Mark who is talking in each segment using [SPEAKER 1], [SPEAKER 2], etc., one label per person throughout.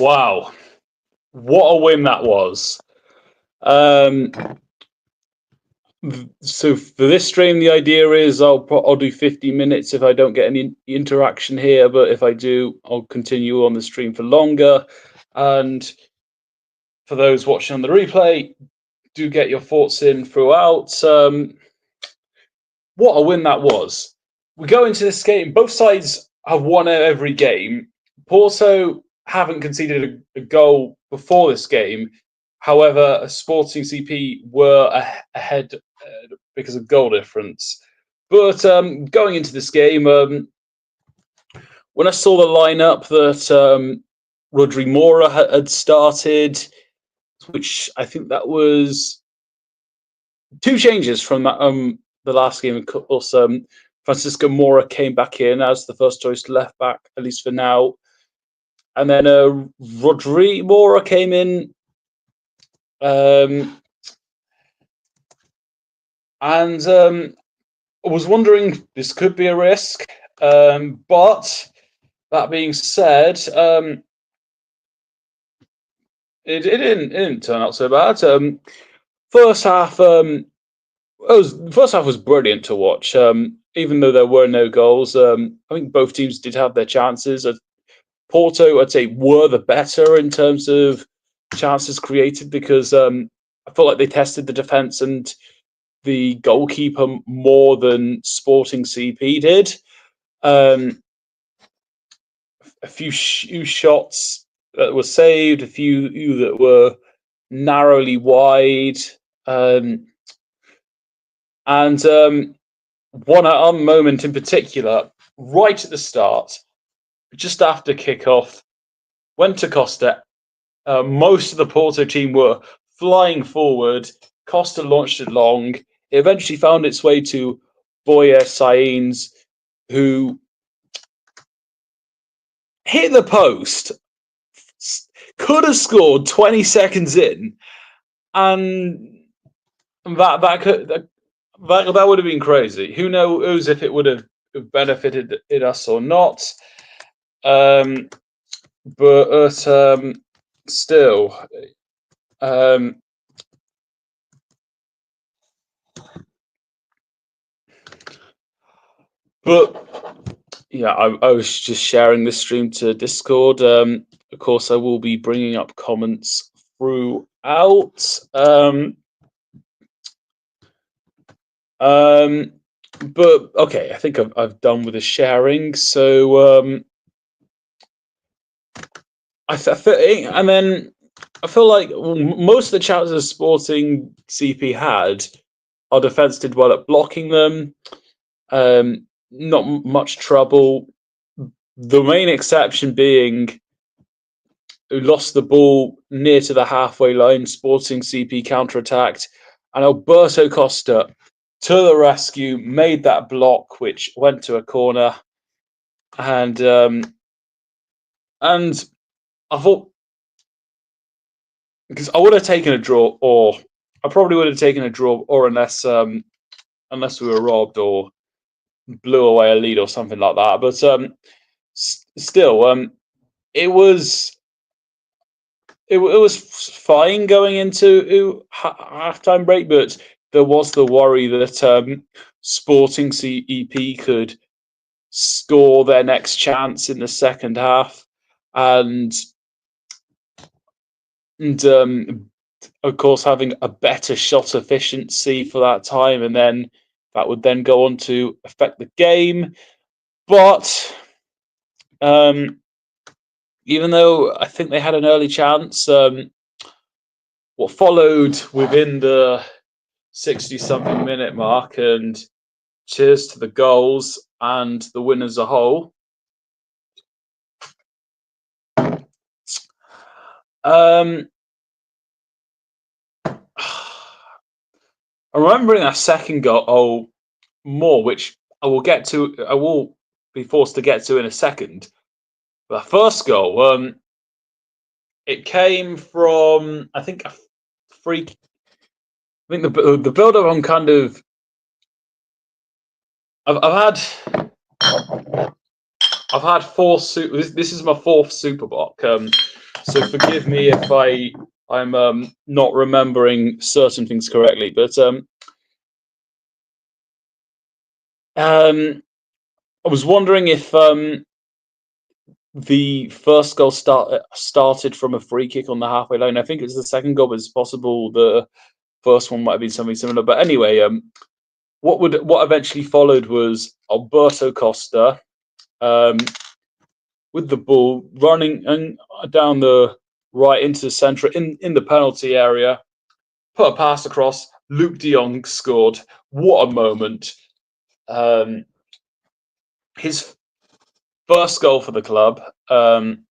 [SPEAKER 1] Wow, what a win that was. Um, so for this stream, the idea is I'll do 50 minutes if I don't get any interaction here, but if I do, I'll continue on the stream for longer. And for those watching on the replay, do get your thoughts in throughout. What a win that was. We go into this game, both sides have won every game. Porto haven't conceded a goal before this game. However, Sporting CP were ahead because of goal difference. But going into this game, when I saw the lineup that Rodri Mora had started, which I think that was two changes from that the last game. Of course, Francisco Mora came back in as the first choice left back, at least for now. And then Rodri Mora came in. And I was wondering, this could be a risk. But that being said, it didn't turn out so bad. First half, first half was brilliant to watch. Even though there were no goals, I think both teams did have their chances. Porto, I'd say, were the better in terms of chances created because I felt like they tested the defence and the goalkeeper more than Sporting CP did. A few shots that were saved, a few that were narrowly wide. And one moment in particular, right at the start, just after kickoff, went to Costa. Most of the Porto team were flying forward. Costa launched it long. It eventually found its way to Boya Sainz, who hit the post, could have scored 20 seconds in, and that would have been crazy. Who knows if it would have benefited us or not? But still, but yeah, I was just sharing this stream to Discord. Of course, I will be bringing up comments throughout. But okay, I think I've done with the sharing. So and then I feel like most of the chances Sporting CP had, our defence did well at blocking them. Not much trouble. The main exception being who lost the ball near to the halfway line. Sporting CP counterattacked, and Alberto Costa to the rescue, made that block, which went to a corner, and I thought, because I would have taken a draw, or I probably would have taken a draw, or unless we were robbed or blew away a lead or something like that. But still, it was fine going into halftime break, but there was the worry that Sporting CEP could score their next chance in the second half, and of course having a better shot efficiency for that time, and then that would then go on to affect the game. But even though I think they had an early chance, what followed within the 60-something minute mark, and cheers to the goals and the win as a whole. I'm remembering that second goal more, which I will be forced to get to in a second. But the first goal, it came from, I think, a free. I think the build up on kind of. I've had four. This is my fourth Super Block. So forgive me if I'm not remembering certain things correctly, but I was wondering if the first goal started from a free kick on the halfway line. I think it was the second goal, but it's possible the first one might have been something similar. But anyway, what eventually followed was Alberto Costa with the ball running and down the right into the centre in the penalty area, put a pass across. Luke De Jong scored. What a moment! His first goal for the club, and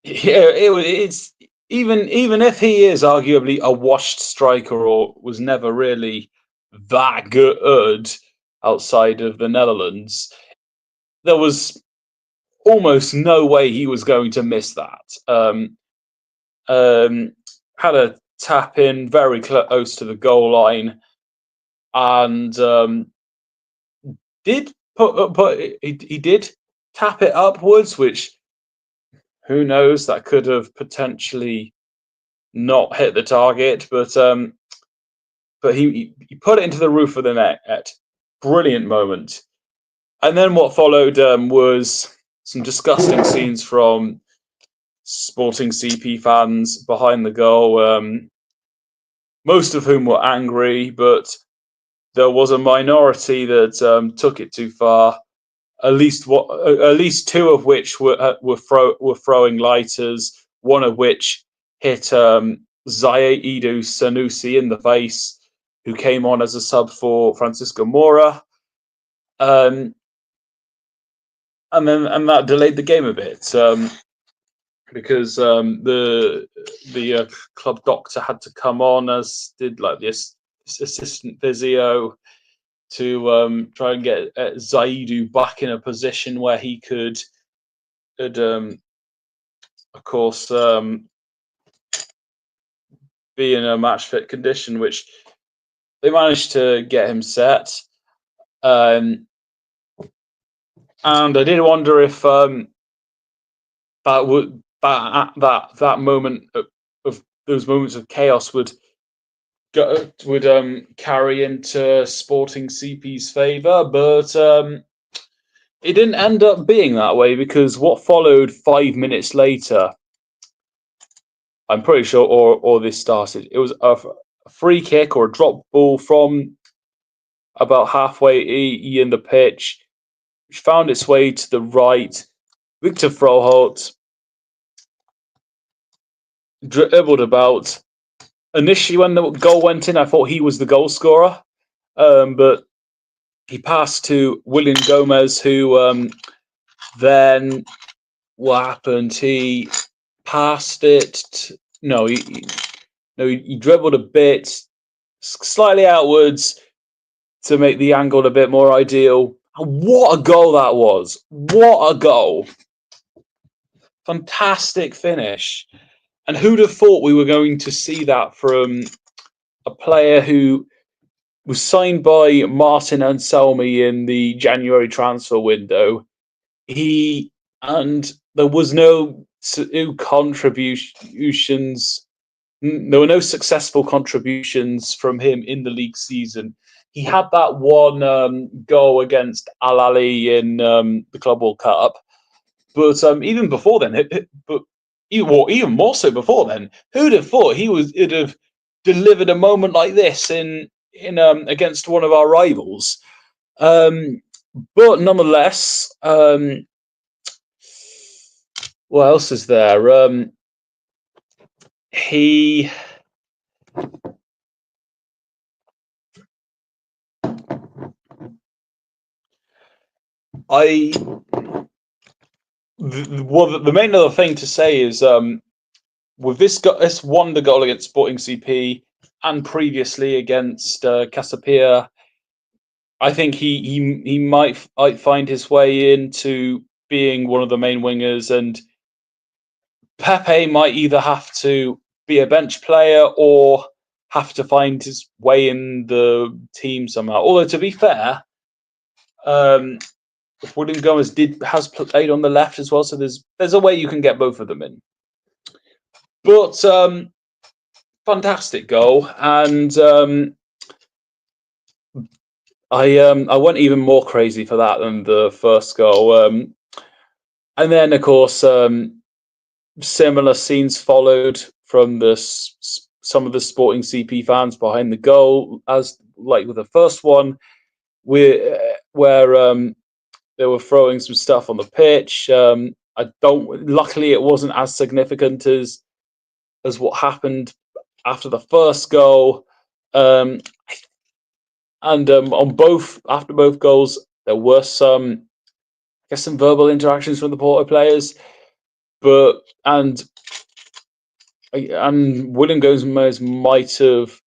[SPEAKER 1] it's even if he is arguably a washed striker or was never really that good outside of the Netherlands, there was almost no way he was going to miss that. Had a tap in very close to the goal line, and did he did tap it upwards, which who knows, that could have potentially not hit the target, but he put it into the roof of the net. Brilliant moment. And then what followed was some disgusting scenes from Sporting CP fans behind the goal, most of whom were angry, but there was a minority that took it too far. At least two of which were throwing lighters. One of which hit Zaidu Sanusi in the face, who came on as a sub for Francisco Mora, and that delayed the game a bit. Because the club doctor had to come on, as did like the assistant physio, to try and get Zaidu back in a position where he could of course, be in a match fit condition, which they managed to get him set. And I did wonder if that would that moment of those moments of chaos would carry into Sporting CP's favour, but it didn't end up being that way, because what followed 5 minutes later, I'm pretty sure, or this started, it was a free kick or a drop ball from about halfway in the pitch, which found its way to the right. Victor Froholt dribbled about. Initially, when the goal went in, I thought he was the goal scorer, but he passed to William Gomez, who then what happened? He passed it. No, he dribbled a bit, slightly outwards to make the angle a bit more ideal. And what a goal that was! What a goal! Fantastic finish. And who'd have thought we were going to see that from a player who was signed by Martin Anselmi in the January transfer window. And there was no contributions. There were no successful contributions from him in the league season. He had that one goal against Al Ahly in the Club World Cup, but even before then, even more so before then, who'd have thought he'd have delivered a moment like this in against one of our rivals? But nonetheless, what else is there? He I the main other thing to say is with this wonder goal against Sporting CP and previously against Casapia, I think he might find his way into being one of the main wingers, and Pepe might either have to be a bench player or have to find his way in the team somehow. Although, to be fair, William Gomez has played on the left as well, so there's a way you can get both of them in. But fantastic goal, and I went even more crazy for that than the first goal. And then, of course, similar scenes followed from some of the Sporting CP fans behind the goal, as like with the first one, where they were throwing some stuff on the pitch. Luckily, it wasn't as significant as what happened after the first goal. And after both goals, there were some verbal interactions from the Porto players, and William Gomez might have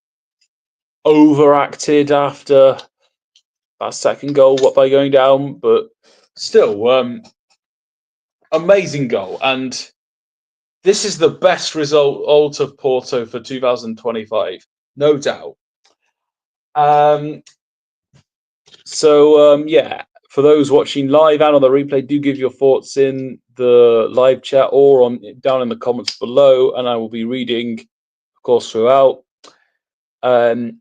[SPEAKER 1] overacted after that second goal by going down, but still, amazing goal. And this is the best result of Porto for 2025, no doubt. Yeah, for those watching live and on the replay, do give your thoughts in the live chat or down in the comments below, and I will be reading, of course, throughout. And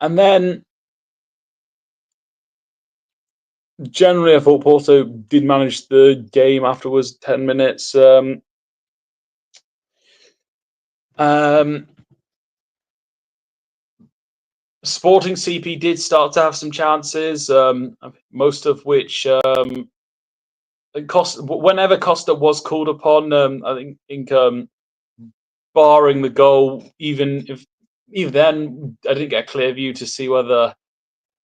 [SPEAKER 1] then generally, I thought Porto did manage the game afterwards. 10 minutes. Sporting CP did start to have some chances, most of which whenever Costa was called upon, I think barring the goal, even then, I didn't get a clear view to see whether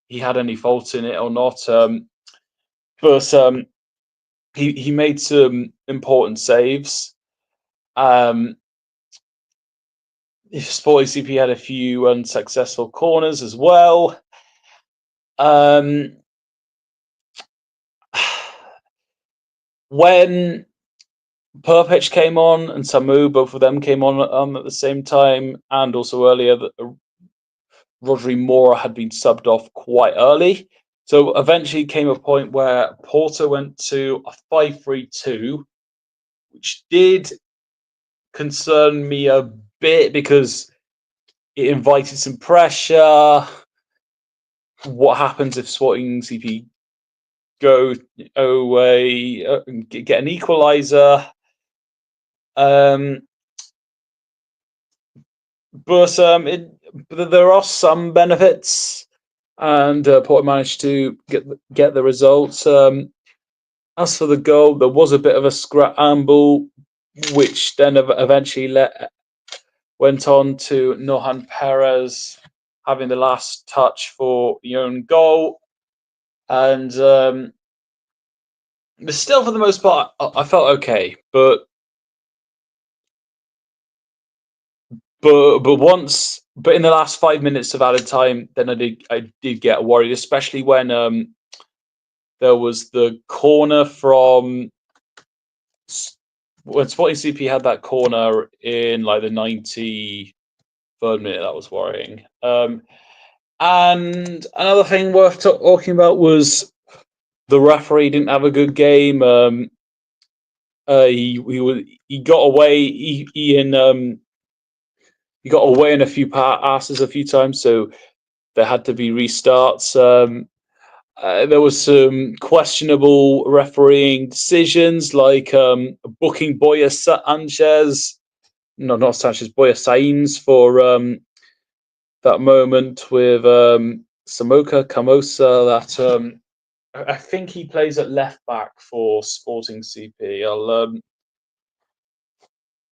[SPEAKER 1] he had any fault in it or not. But he made some important saves. Sporting CP had a few unsuccessful corners as well. When Perpich came on and Samu, both of them came on at the same time, and also earlier, Rodri Mora had been subbed off quite early. So eventually came a point where Porto went to a 5-3-2, which did concern me a bit because it invited some pressure. What happens if Sporting CP go away, get an equaliser? But there are some benefits, and Porto managed to get the results. As for the goal, there was a bit of a scramble, which then eventually went on to Nohan Perez having the last touch for the own goal. And but still, for the most part, I felt okay. But in the last 5 minutes of added time, then I did get worried, especially when there was the corner from when Sporting CP had that corner in like the 93rd minute. That was worrying. And another thing worth talking about was the referee didn't have a good game. He got away. He got away in a few passes a few times, so there had to be restarts. There was some questionable refereeing decisions, like booking Boya Sanchez, no, not Sanchez, Boya Sainz for that moment with Samoka Camosa. That I think he plays at left back for Sporting CP.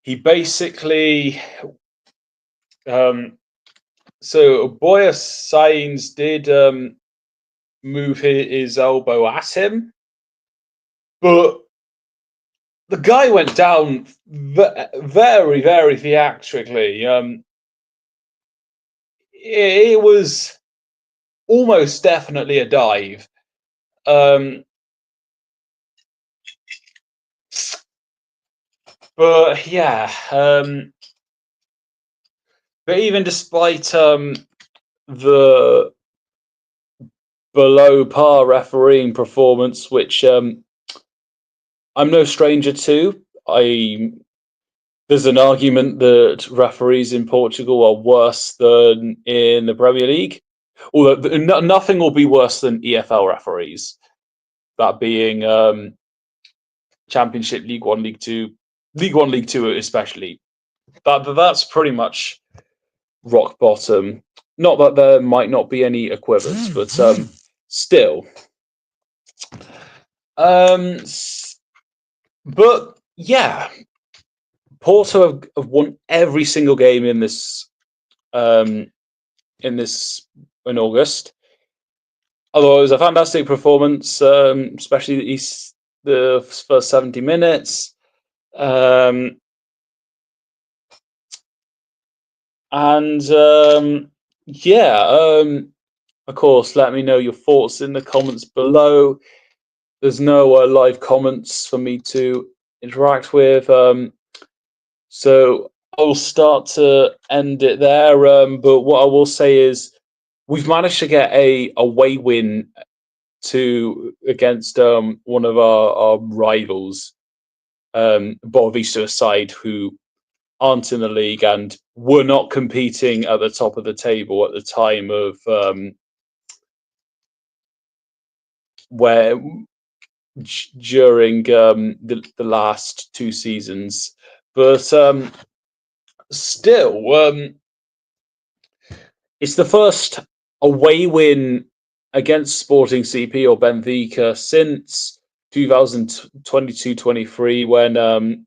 [SPEAKER 1] He basically. So Boya Sainz did move his elbow at him, but the guy went down very, very theatrically. It was almost definitely a dive. But yeah, but even despite the below par refereeing performance, which I'm no stranger to. There's an argument that referees in Portugal are worse than in the Premier League. Although nothing will be worse than EFL referees, that being Championship, League One, League Two, League Two especially. That's pretty much rock bottom. Not that there might not be any equivalents, but still. But yeah, Porto have won every single game in in August. Although it was a fantastic performance, especially the first 70 minutes. Of course, let me know your thoughts in the comments below. There's no live comments for me to interact with, so I'll start to end it there. But what I will say is we've managed to get a away win against one of our rivals, Boavista aside, who aren't in the league and were not competing at the top of the table at the time of during the last two seasons. But still, it's the first away win against Sporting CP or Benfica since 2022-23, when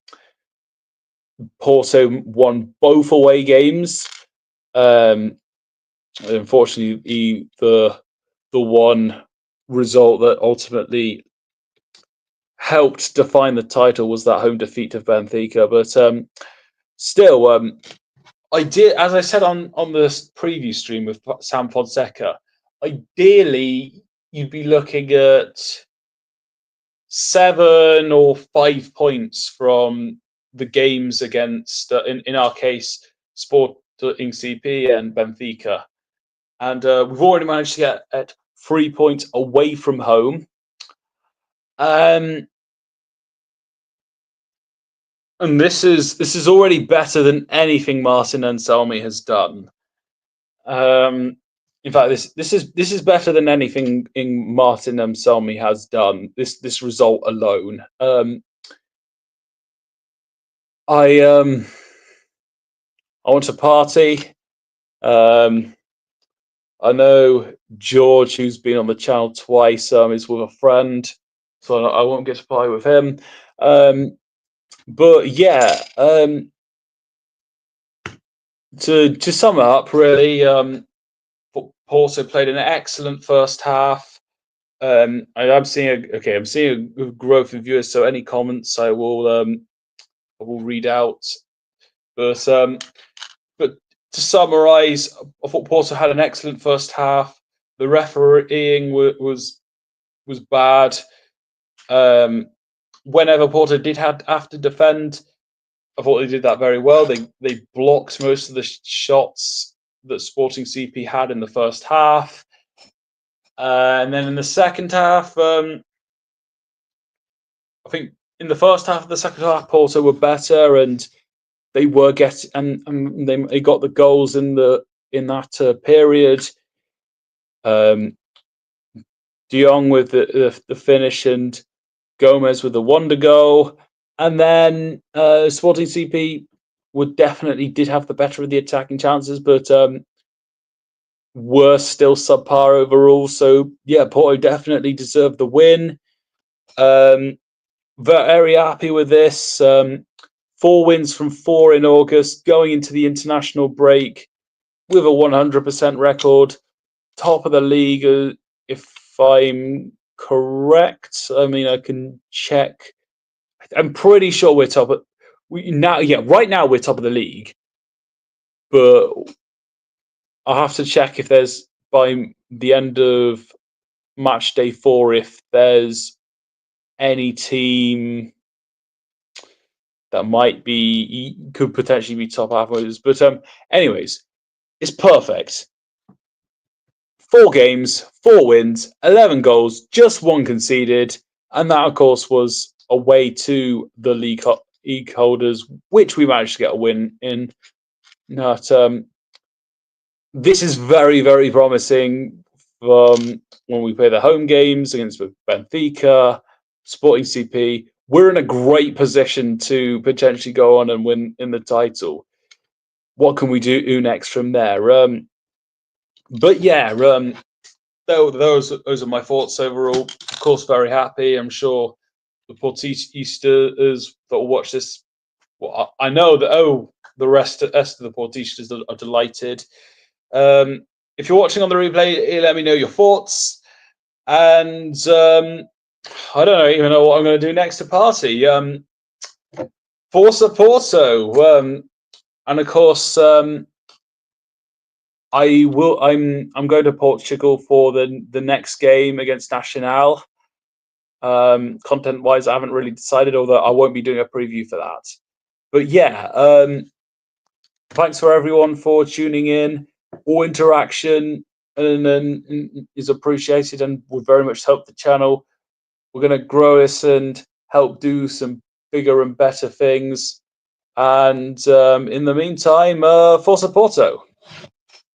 [SPEAKER 1] Porto won both away games. Unfortunately, the one result that ultimately helped define the title was that home defeat of Benfica. But still, I did, as I said on the preview stream with Sam Fonseca, ideally you'd be looking at 7 or 5 points from the games against, in our case, Sporting CP and Benfica. And we've already managed to get at 3 points away from home. And this is already better than anything Martin Anselmi has done. In fact, this is better than anything Martin Anselmi has done. This result alone. I want to party. I know George, who's been on the channel twice, is with a friend, so I won't get to party with him. But yeah, to sum it up, really, Porto played an excellent first half. I'm seeing a growth in viewers, so any comments I will read out. But to summarise, I thought Porto had an excellent first half. The refereeing was bad. Whenever Porto did have to defend, I thought they did that very well. They blocked most of the shots that Sporting CP had in the first half. And then in the second half, I think in the first half of the second half, Porto were better, and they were getting, and they got the goals in that period. De Jong with the finish, and Gomez with the wonder goal, and then Sporting CP did have the better of the attacking chances, but were still subpar overall. So yeah, Porto definitely deserved the win. Very happy with this. 4 wins from 4 in August, going into the international break with a 100% record, top of the league, if I'm correct. I mean, I can check. I'm pretty sure we're top of right now we're top of the league, but I'll have to check if there's, by the end of match day 4, if there's any team that could potentially be top half. But anyways, it's perfect. 4 games, 4 wins, 11 goals, just 1 conceded, and that, of course, was away to the league holders, which we managed to get a win in. But this is very, very promising when we play the home games against Benfica, Sporting CP. We're in a great position to potentially go on and win in the title. What can we do next from there? But yeah, those are my thoughts overall. Of course, very happy. I'm sure the Portistas that will watch this. Well, I know that the rest of the Portistas are delighted. If you're watching on the replay, let me know your thoughts. And I don't even know what I'm going to do next to party. Forza Porto, and of course, I will. I'm going to Portugal for the next game against Nacional. Content wise, I haven't really decided, although I won't be doing a preview for that. But yeah, thanks for everyone for tuning in. All interaction and is appreciated and would very much help the channel. We're going to grow this and help do some bigger and better things. And in the meantime, Forza Porto.